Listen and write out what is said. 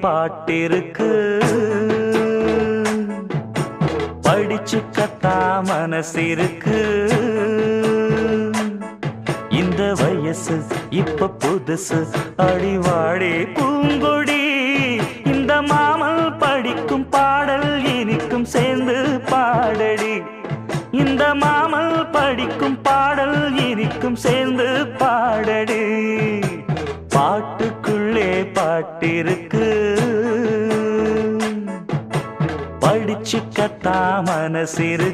பாட்டிருக்கு படிச்சுக்கத்தா மனசிருக்கு இந்த வயசு இப்ப புதுசு அடிவாடி பூங்கொடி இந்த மாமல் படிக்கும் பாடல் இனிக்கும் சேர்ந்து பாடடி இந்த மாமல் படிக்கும் பாடல் இனிக்கும் சேர்ந்து பாடடி பாட்டுக்குள்ளே பாட்டிருக்கு படிச்சுக்கத்தா மனசிருக்கு